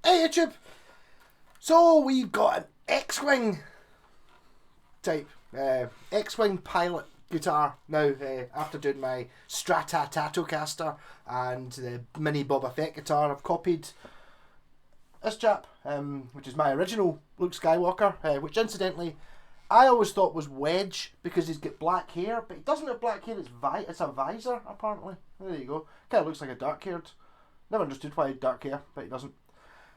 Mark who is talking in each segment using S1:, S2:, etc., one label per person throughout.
S1: Hey YouTube! So we've got an X-wing type, X-wing pilot guitar now, after doing my Strata-Tatocaster and the mini Boba Fett guitar. I've copied this chap, which is my original Luke Skywalker, which incidentally I always thought was Wedge because he's got black hair, but he doesn't have black hair, it's a visor apparently. There you go. Kind of looks like a dark haired. Never understood why he had dark hair, but he doesn't.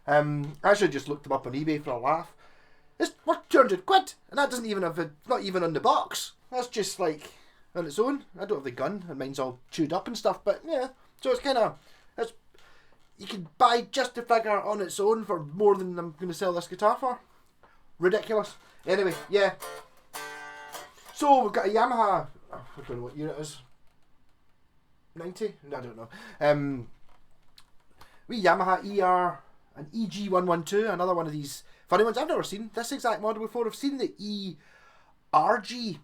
S1: I actually just looked him up on eBay for a laugh. It's worth 200 quid, and that doesn't even have not even on the box. That's just like on its own. I don't have the gun, and mine's all chewed up and stuff, but yeah. So it's kind of, you can buy just the figure on its own for more than I'm going to sell this guitar for. Ridiculous. Anyway, yeah. So we've got a Yamaha, I don't know what unit it is. 90? No, I don't know. We Yamaha ER, an EG112, another one of these funny ones. I've never seen this exact model before. I've seen the ERG012,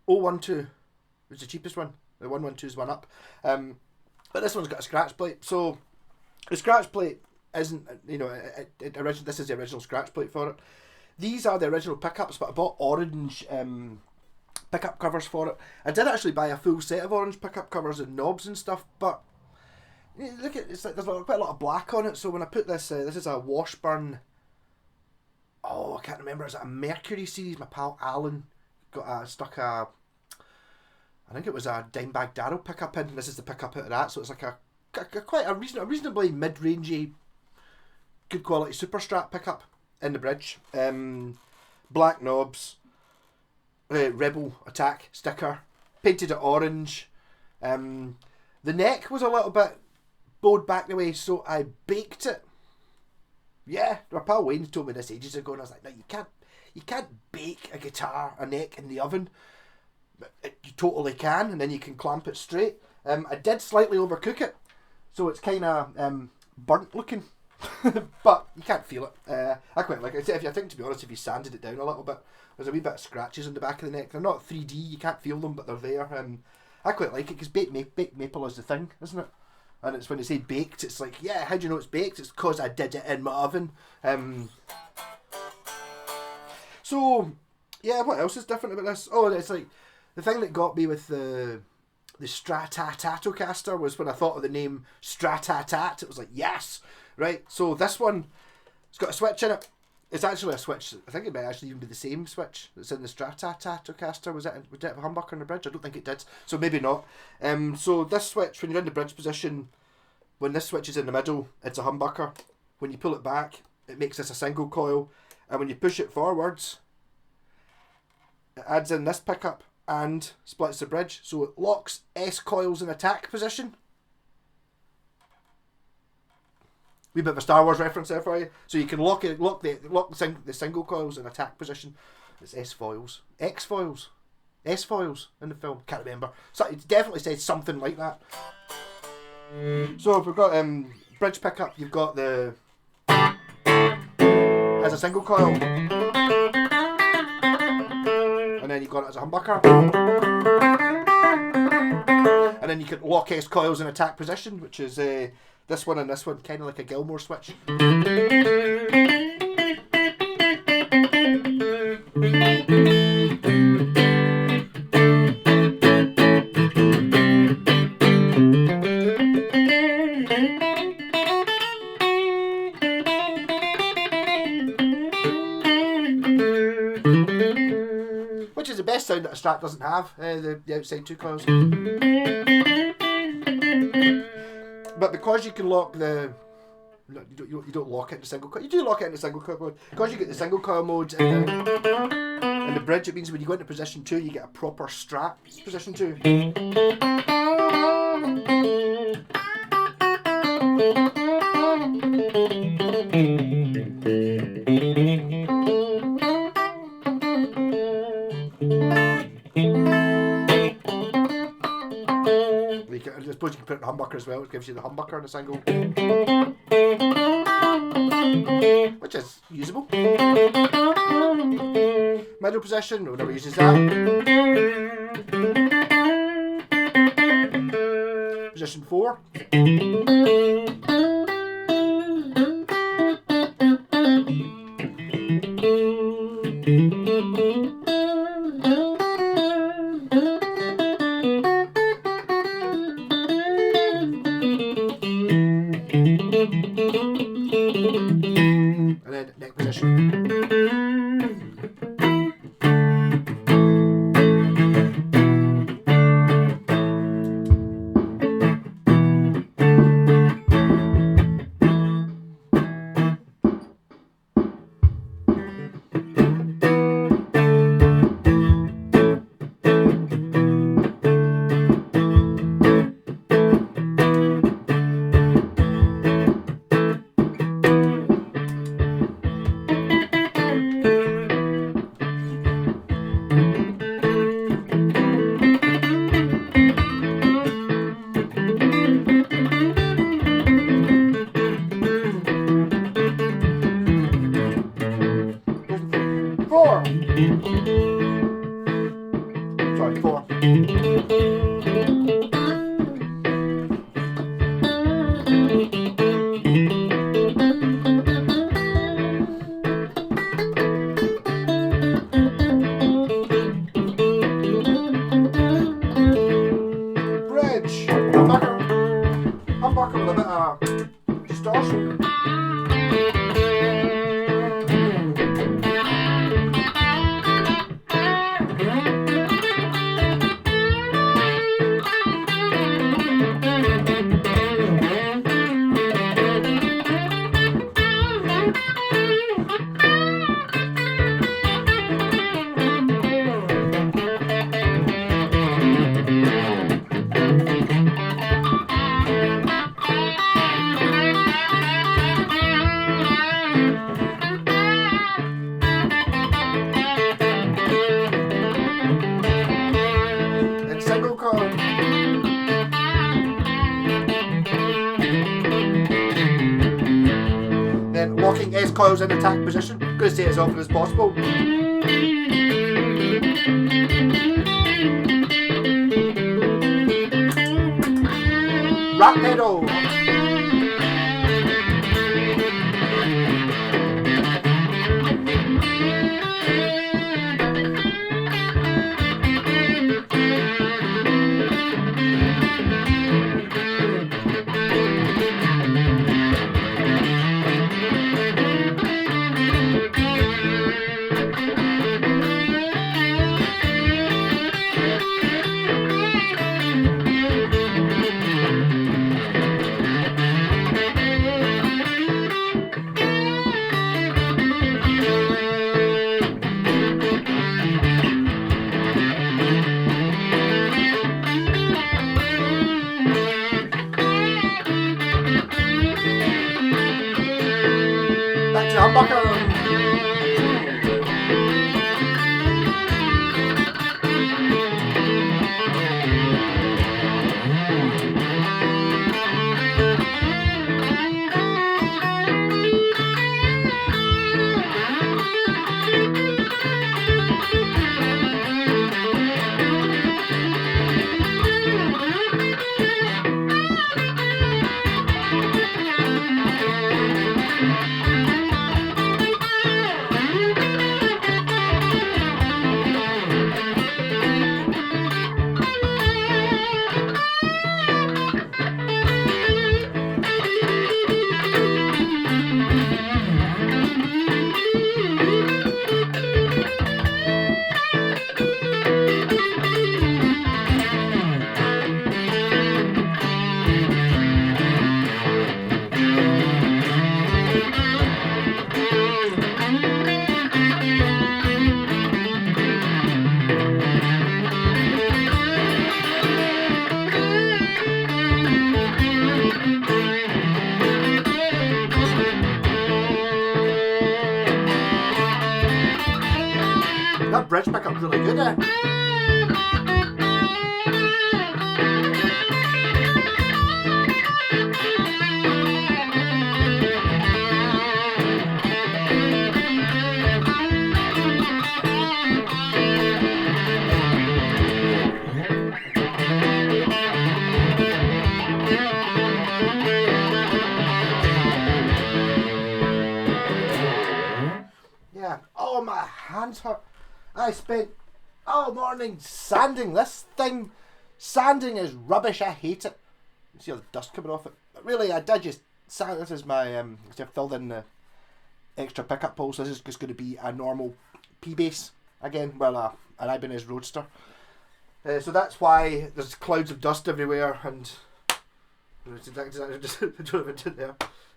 S1: which is the cheapest one. The 112 is one up. But this one's got a scratch plate. So the scratch plate isn't, you know, this is the original scratch plate for it. These are the original pickups, but I bought orange pickup covers for it. I did actually buy a full set of orange pickup covers and knobs and stuff, but look at it's like there's quite a lot of black on it. So when I put this, this is a Washburn. Oh, I can't remember. Is it a Mercury series? My pal Alan got stuck a. I think it was a Dimebag Darrow pickup in. This is the pickup out of that. So it's like a reasonably mid-rangey, good quality super strat pickup in the bridge. Black knobs. Rebel Attack sticker. Painted it orange. The neck was a little bit bowed back the way, so I baked it. Yeah, my pal Wayne told me this ages ago, and I was like, no, you can't bake a guitar, a neck in the oven. But you totally can, and then you can clamp it straight. I did slightly overcook it, so it's kind of burnt looking, but you can't feel it. I quite like it. I think, to be honest, if you sanded it down a little bit, there's a wee bit of scratches on the back of the neck. They're not 3D, you can't feel them, but they're there. I quite like it because baked maple is the thing, isn't it? And it's when they say baked, it's like, yeah, how do you know it's baked? It's because I did it in my oven. So, yeah, what else is different about this? Oh, it's like, the thing that got me with the Strata-Tatocaster was when I thought of the name Strata-Tat. It was like, yes! Right, so this one, it's got a switch in it. It's actually a switch. I think it might actually even be the same switch that's in the Strata-Tatocaster. Would it have a humbucker on the bridge? I don't think it did. So maybe not. So this switch, when you're in the bridge position, when this switch is in the middle, it's a humbucker. When you pull it back, it makes this a single coil. And when you push it forwards, it adds in this pickup and splits the bridge. So it locks S-COILS in attack position. Wee bit of a Star Wars reference there for you. So you can lock the single coils in attack position. It's S-foils. X-foils. S-foils in the film. Can't remember. So it definitely says something like that. So if we've got bridge pickup, you've got the as a single coil. And then you've got it as a humbucker. And then you can lock S-coils in attack position, which is this one and this one, kind of like a Gilmore switch. Which is the best sound that a Strat doesn't have, the outside two coils. But because you can lock the... You don't lock it in single coil. You do lock it in single coil mode. Because you get the single coil mode in the bridge, it means when you go into position 2, you get a proper Strat position 2. I suppose you can put it in a humbucker as well. It gives you the humbucker in a single, which is usable. Middle position, no one ever uses that. Position 4. Bridge. Humbucker with a bit of distortion. Single chord. Then locking S-coils in attack position. Going to stay as often as possible. Rap pedal. Back to humbucker. That bridge pickup's really good, eh? Yeah. Oh, my hands hurt. I spent all morning sanding this thing. Sanding is rubbish. I hate it. You see all the dust coming off it. But really, I did just sand. This is my I filled in the extra pickup poles. This is just going to be a normal P-base again. Well, an Ibanez Roadster. So that's why there's clouds of dust everywhere. And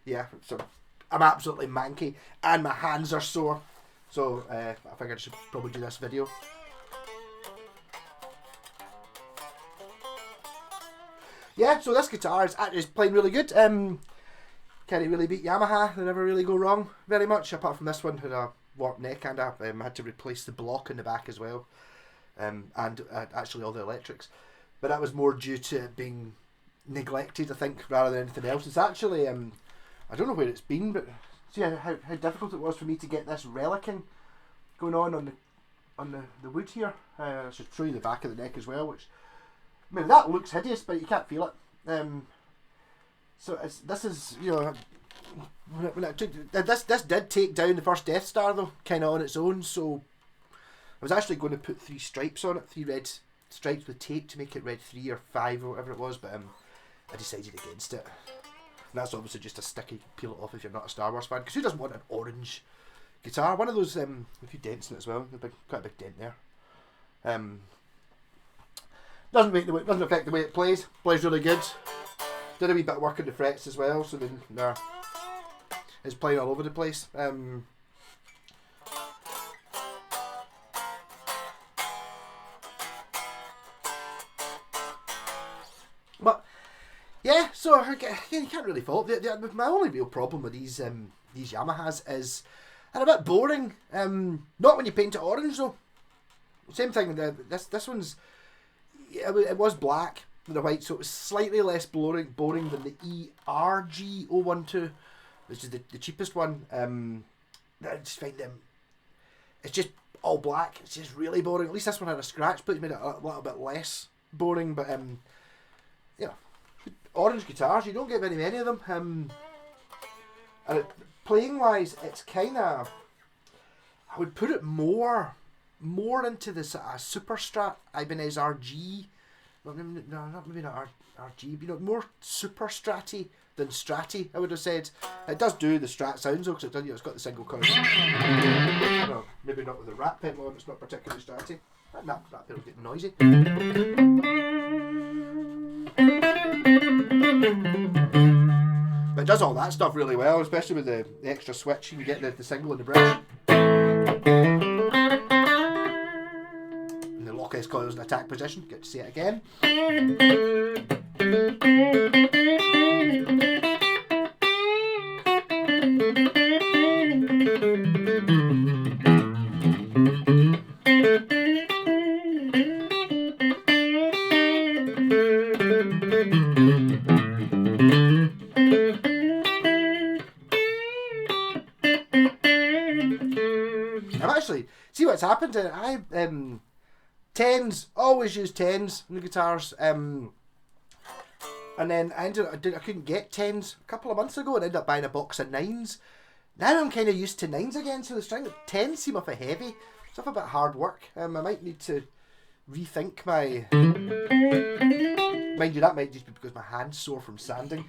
S1: yeah. So I'm absolutely manky, and my hands are sore. So I think I should probably do this video. Yeah, so this guitar is playing really good. Can't really beat Yamaha. They never really go wrong very much. Apart from this one, had a warped neck, and I had to replace the block in the back as well, and actually all the electrics. But that was more due to it being neglected, I think, rather than anything else. It's actually I don't know where it's been, but see how difficult it was for me to get this relicing going on the wood here. I should show you the back of the neck as well, which, I mean, that looks hideous, but you can't feel it. So this is, you know, when I took, this did take down the first Death Star though, kind of on its own. So I was actually going to put 3 stripes on it, 3 red stripes with tape to make it red 3 or 5 or whatever it was, but I decided against it. And that's obviously just a sticky, peel it off if you're not a Star Wars fan, because who doesn't want an orange guitar? One of those, a few dents in it as well, quite a big dent there. Doesn't affect the way it plays. Plays really good. Did a wee bit of work on the frets as well, so then it's playing all over the place. But yeah, so you can't really fault. My only real problem with these Yamahas is they're a bit boring. Not when you paint it orange though. Same thing. This one's, it was black with the white, so it was slightly less boring than the ERG-012, which is the cheapest one. I just find them, it's just all black. It's just really boring. At least this one had a scratch, but it made it a little bit less boring. But you know, orange guitars, you don't get very many of them. And playing wise, it's kind of, I would put it more into the Super Strat Ibanez RG. No, maybe not RG, but you know, more Super Stratty than Stratty, I would have said. It does do the Strat sounds though, because it's got the single coil. No, maybe not with the rat pedal on, it's not particularly Stratty. That pedal's getting noisy. But it does all that stuff really well, especially with the extra switch. You can get the single in the bridge. And the lock S-coils in attack position. Get to see it again. See what's happened. I tens, always use tens in the guitars. And then I couldn't get tens a couple of months ago and ended up buying a box of nines. Now I'm kind of used to nines again, so the string tens seem awful heavy. It's a bit hard work. I might need to rethink my. Mind you, that might just be because my hand's sore from sanding.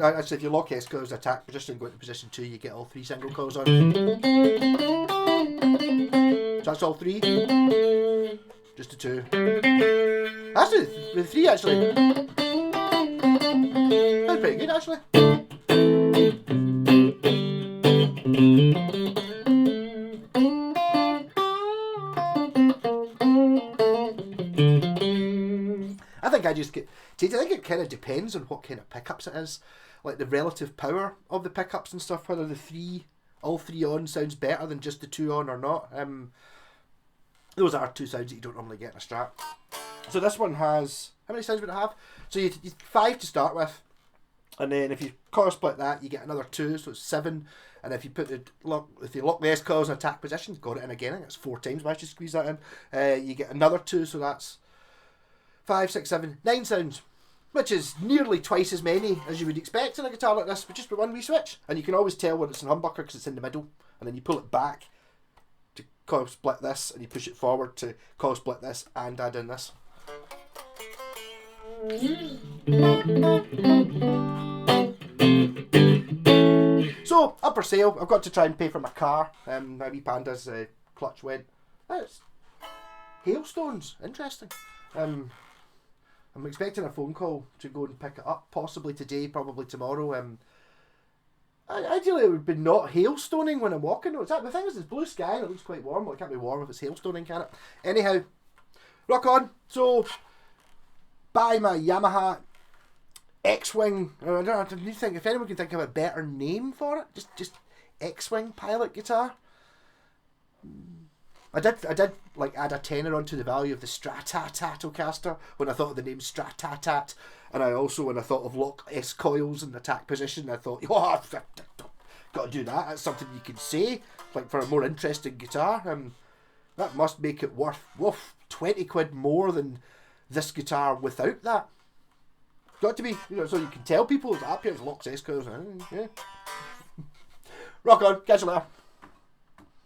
S1: Actually, if you lock S-coils attack position and go into position 2, you get all 3 single coils on. So that's all 3. Just the 2. Actually, with 3 actually. That's pretty good actually. I think I just get. I think it kind of depends on what kind of pickups it is, like the relative power of the pickups and stuff. Whether all 3 on sounds better than just the 2 on or not. Those are 2 sounds that you don't normally get in a Strat. So this one has, how many sounds would it have? So you 5 to start with, and then if you coil split that, you get another 2, so it's 7. And if you lock the S-coils in attack position, got it in again. I think it's 4 times. Why should you squeeze that in? You get another 2, so that's 5, 6, 7, 9 sounds, which is nearly twice as many as you would expect in a guitar like this, but just with one wee switch. And you can always tell when it's an humbucker because it's in the middle, and then you pull it back to coil split this, and you push it forward to coil split this and add in this. So, up for sale. I've got to try and pay for my car. My wee Panda's clutch went. It's hailstones. Interesting. I'm expecting a phone call to go and pick it up, possibly today, probably tomorrow. Ideally, it would be not hailstoning when I'm walking. The thing is, it's blue sky and it looks quite warm. Well, it can't be warm if it's hailstoning, can it? Anyhow, rock on. So, buy my Yamaha X-wing. I don't know, I think if anyone can think of a better name for it, just X-wing pilot guitar. I did like add a tenner onto the value of the Strata-Ocaster when I thought of the name Strata-Tat, and I also, when I thought of lock S-COILS in the attack position, I thought, oh, I've got to do that. That's something you can say, like, for a more interesting guitar. That must make it worth 20 quid more than this guitar without that. Got to be, so you can tell people that up here locks S-COILS. Yeah. Rock on, catch you later.